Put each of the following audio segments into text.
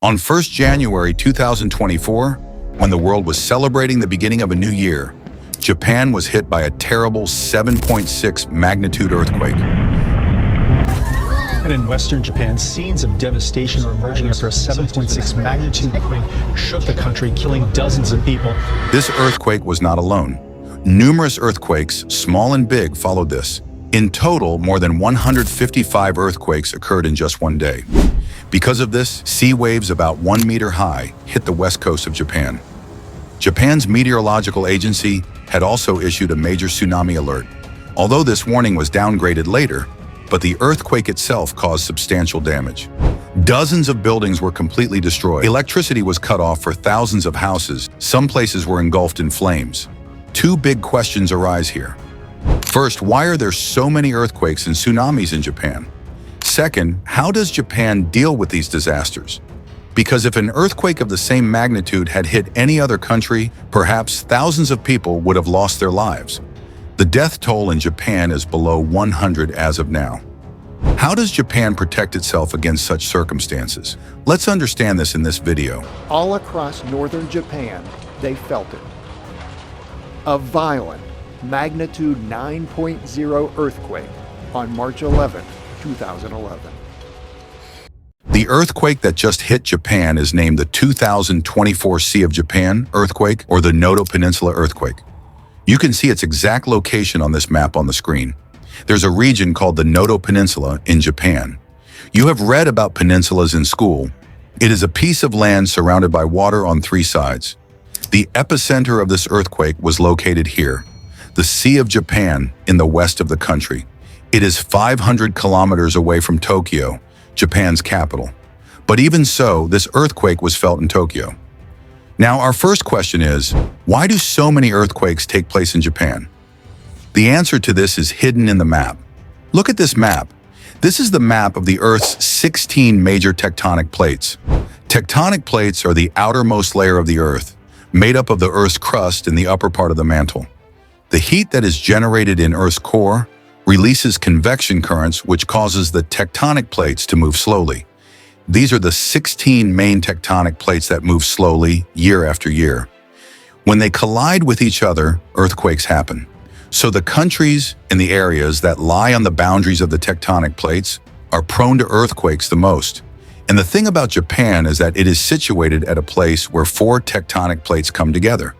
On 1st January 2024, when the world was celebrating the beginning of a new year, Japan was hit by a terrible 7.6 magnitude earthquake. And in western Japan, scenes of devastation are emerging after a 7.6 magnitude quake shook the country, killing dozens of people. This earthquake was not alone. Numerous earthquakes, small and big, followed this. In total, more than 155 earthquakes occurred in just one day. Because of this, sea waves about 1 meter high hit the west coast of Japan. Japan's meteorological agency had also issued a major tsunami alert, although this warning was downgraded later, but the earthquake itself caused substantial damage. Dozens of buildings were completely destroyed. Electricity was cut off for thousands of houses. Some places were engulfed in flames. Two big questions arise here. First, why are there so many earthquakes and tsunamis in Japan? Second, how does Japan deal with these disasters? Because if an earthquake of the same magnitude had hit any other country, perhaps thousands of people would have lost their lives. The death toll in Japan is below 100 as of now. How does Japan protect itself against such circumstances? Let's understand this in this video. All across northern Japan, they felt it. A violent magnitude 9.0 earthquake on March 11, 2011. The earthquake that just hit Japan is named the 2024 Sea of Japan earthquake, or the Noto Peninsula earthquake. You can see its exact location on this map on the screen. There's a region called the Noto Peninsula in Japan. You have read about peninsulas in school. It is a piece of land surrounded by water on three sides. The epicenter of this earthquake was located here, the Sea of Japan in the west of the country. It is 500 kilometers away from Tokyo, Japan's capital. But even so, this earthquake was felt in Tokyo. Now, our first question is, why do so many earthquakes take place in Japan? The answer to this is hidden in the map. Look at this map. This is the map of the Earth's 16 major tectonic plates. Tectonic plates are the outermost layer of the Earth, made up of the Earth's crust and the upper part of the mantle. The heat that is generated in Earth's core releases convection currents, which causes the tectonic plates to move slowly. These are the 16 main tectonic plates that move slowly year after year. When they collide with each other, earthquakes happen. So the countries and the areas that lie on the boundaries of the tectonic plates are prone to earthquakes the most. And the thing about Japan is that it is situated at a place where four tectonic plates come together: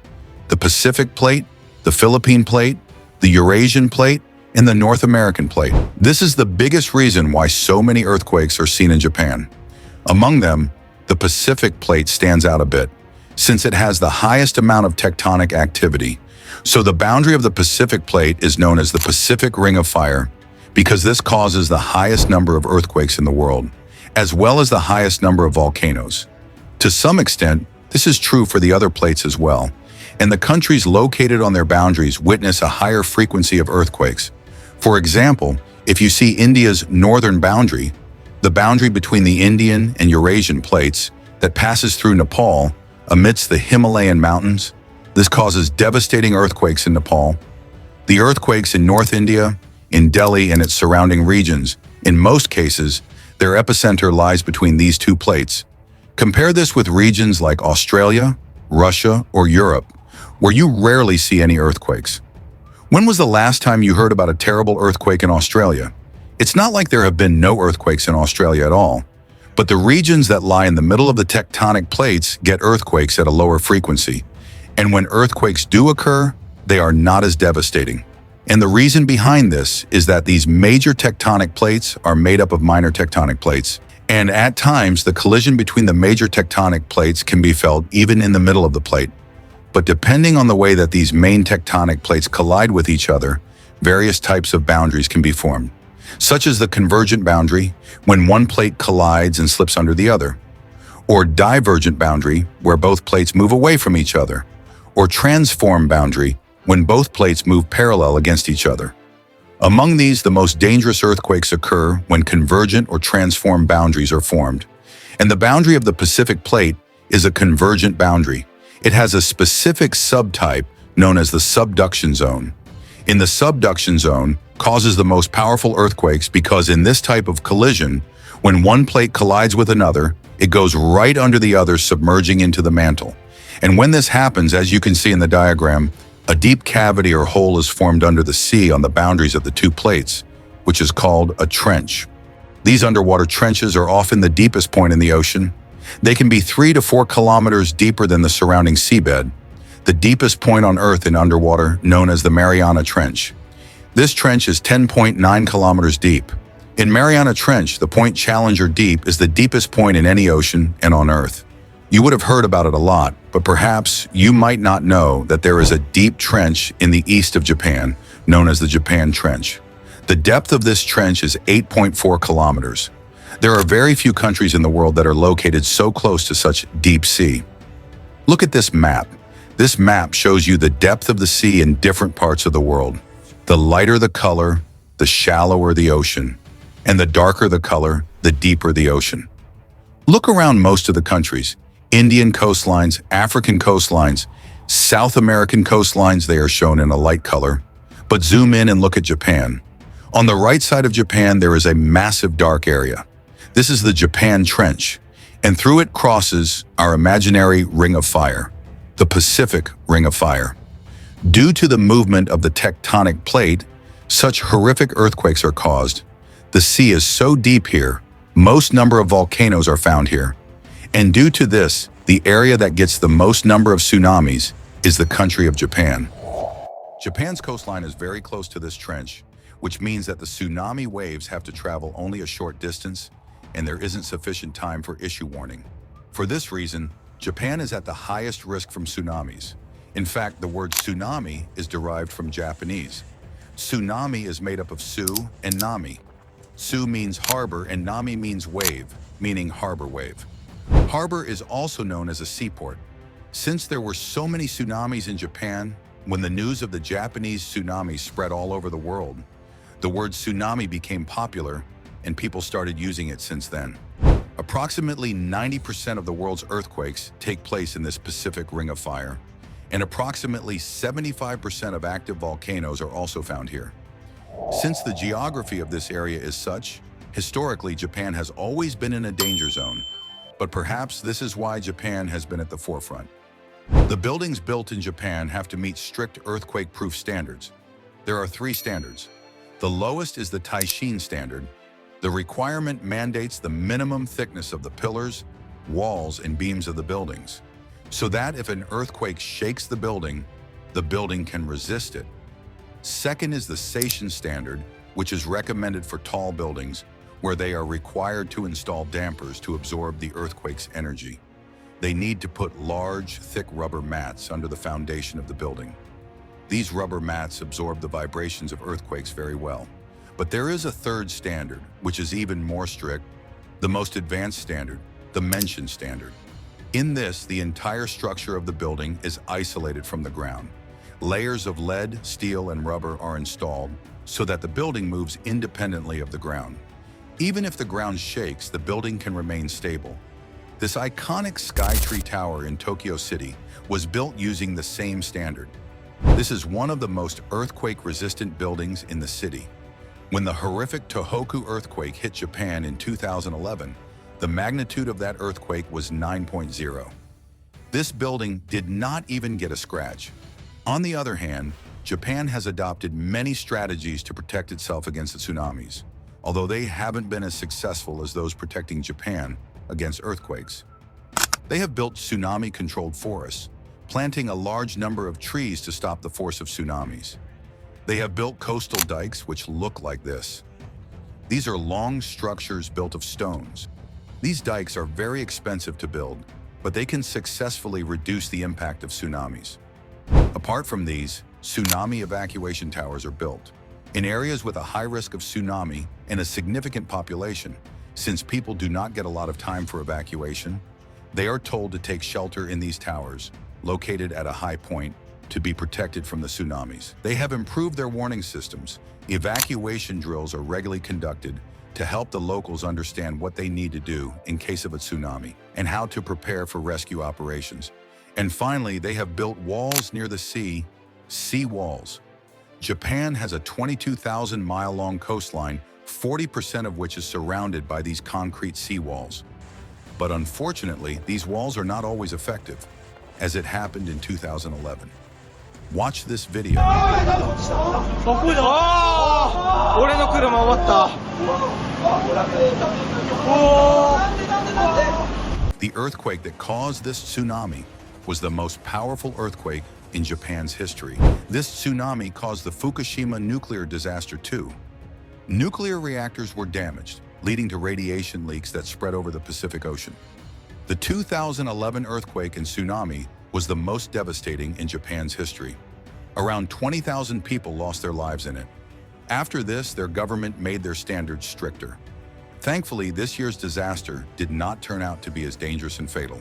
the Pacific Plate, the Philippine Plate, the Eurasian Plate, and the North American Plate. This is the biggest reason why so many earthquakes are seen in Japan. Among them, the Pacific Plate stands out a bit, since it has the highest amount of tectonic activity. So the boundary of the Pacific Plate is known as the Pacific Ring of Fire, because this causes the highest number of earthquakes in the world, as well as the highest number of volcanoes. To some extent, this is true for the other plates as well, and the countries located on their boundaries witness a higher frequency of earthquakes. For example, if you see India's northern boundary, the boundary between the Indian and Eurasian plates that passes through Nepal amidst the Himalayan mountains, this causes devastating earthquakes in Nepal. The earthquakes in North India, in Delhi and its surrounding regions, in most cases, their epicenter lies between these two plates. Compare this with regions like Australia, Russia, or Europe, where you rarely see any earthquakes. When was the last time you heard about a terrible earthquake in Australia? It's not like there have been no earthquakes in Australia at all, but the regions that lie in the middle of the tectonic plates get earthquakes at a lower frequency. And when earthquakes do occur, they are not as devastating. And the reason behind this is that these major tectonic plates are made up of minor tectonic plates. And at times, the collision between the major tectonic plates can be felt even in the middle of the plate. But depending on the way that these main tectonic plates collide with each other, various types of boundaries can be formed, such as the convergent boundary, when one plate collides and slips under the other, or divergent boundary, where both plates move away from each other, or transform boundary, when both plates move parallel against each other. Among these, the most dangerous earthquakes occur when convergent or transform boundaries are formed. And the boundary of the Pacific Plate is a convergent boundary. It has a specific subtype known as the subduction zone. In the subduction zone causes the most powerful earthquakes because in this type of collision, when one plate collides with another, It goes right under the other, submerging into the mantle. And when this happens, as you can see in the diagram, a deep cavity or hole is formed under the sea on the boundaries of the two plates, which is called a trench. These underwater trenches are often the deepest point in the ocean. They can be 3 to 4 kilometers deeper than the surrounding seabed. The deepest point on Earth in underwater, known as the Mariana Trench. This trench is 10.9 kilometers deep. In Mariana Trench, the Point Challenger Deep is the deepest point in any ocean and on Earth. You would have heard about it a lot, but perhaps you might not know that there is a deep trench in the east of Japan, known as the Japan Trench. The depth of this trench is 8.4 kilometers. There are very few countries in the world that are located so close to such deep sea. Look at this map. This map shows you the depth of the sea in different parts of the world. The lighter the color, the shallower the ocean, and the darker the color, the deeper the ocean. Look around most of the countries. Indian coastlines, African coastlines, South American coastlines, they are shown in a light color. But zoom in and look at Japan. On the right side of Japan, there is a massive dark area. This is the Japan Trench, and through it crosses our imaginary Ring of Fire, the Pacific Ring of Fire. Due to the movement of the tectonic plate, such horrific earthquakes are caused. The sea is so deep here, most number of volcanoes are found here. And due to this, the area that gets the most number of tsunamis is the country of Japan. Japan's coastline is very close to this trench, which means that the tsunami waves have to travel only a short distance, and there isn't sufficient time for issue warning. For this reason, Japan is at the highest risk from tsunamis. In fact, the word tsunami is derived from Japanese. Tsunami is made up of tsu and nami. Tsu means harbor and nami means wave, meaning harbor wave. Harbor is also known as a seaport. Since there were so many tsunamis in Japan, when the news of the Japanese tsunami spread all over the world, the word tsunami became popular and people started using it since then. Approximately 90% of the world's earthquakes take place in this Pacific Ring of Fire, and approximately 75% of active volcanoes are also found here. Since the geography of this area is such, historically Japan has always been in a danger zone, but perhaps this is why Japan has been at the forefront. The buildings built in Japan have to meet strict earthquake-proof standards. There are 3 standards. The lowest is the Taishin standard. The requirement mandates the minimum thickness of the pillars, walls, and beams of the buildings, so that if an earthquake shakes the building can resist it. Second is the Seishin standard, which is recommended for tall buildings, where they are required to install dampers to absorb the earthquake's energy. They need to put large, thick rubber mats under the foundation of the building. These rubber mats absorb the vibrations of earthquakes very well. But there is a third standard, which is even more strict, the most advanced standard, the Mention standard. In this, the entire structure of the building is isolated from the ground. Layers of lead, steel, and rubber are installed so that the building moves independently of the ground. Even if the ground shakes, the building can remain stable. This iconic Skytree Tower in Tokyo City was built using the same standard. This is one of the most earthquake-resistant buildings in the city. When the horrific Tohoku earthquake hit Japan in 2011, the magnitude of that earthquake was 9.0. This building did not even get a scratch. On the other hand, Japan has adopted many strategies to protect itself against the tsunamis, although they haven't been as successful as those protecting Japan against earthquakes. They have built tsunami-controlled forests, planting a large number of trees to stop the force of tsunamis. They have built coastal dikes which look like this. These are long structures built of stones. These dikes are very expensive to build, but they can successfully reduce the impact of tsunamis. Apart from these, tsunami evacuation towers are built in areas with a high risk of tsunami and a significant population. Since people do not get a lot of time for evacuation, they are told to take shelter in these towers, located at a high point, to be protected from the tsunamis. They have improved their warning systems. Evacuation drills are regularly conducted to help the locals understand what they need to do in case of a tsunami and how to prepare for rescue operations. And finally, they have built walls near the sea walls. Japan has a 22,000-mile-long coastline, 40% of which is surrounded by these concrete sea walls. But unfortunately, these walls are not always effective, as it happened in 2011. Watch this video. 俺の車終わった。The earthquake that caused this tsunami was the most powerful earthquake in Japan's history. This tsunami caused the Fukushima nuclear disaster too. Nuclear reactors were damaged, leading to radiation leaks that spread over the Pacific Ocean. The 2011 earthquake and tsunami was the most devastating in Japan's history. Around 20,000 people lost their lives in it. After this, their government made their standards stricter. Thankfully, this year's disaster did not turn out to be as dangerous and fatal.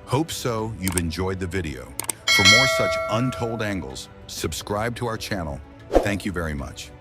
Hope so you've enjoyed the video. For more such untold angles, subscribe to our channel. Thank you very much.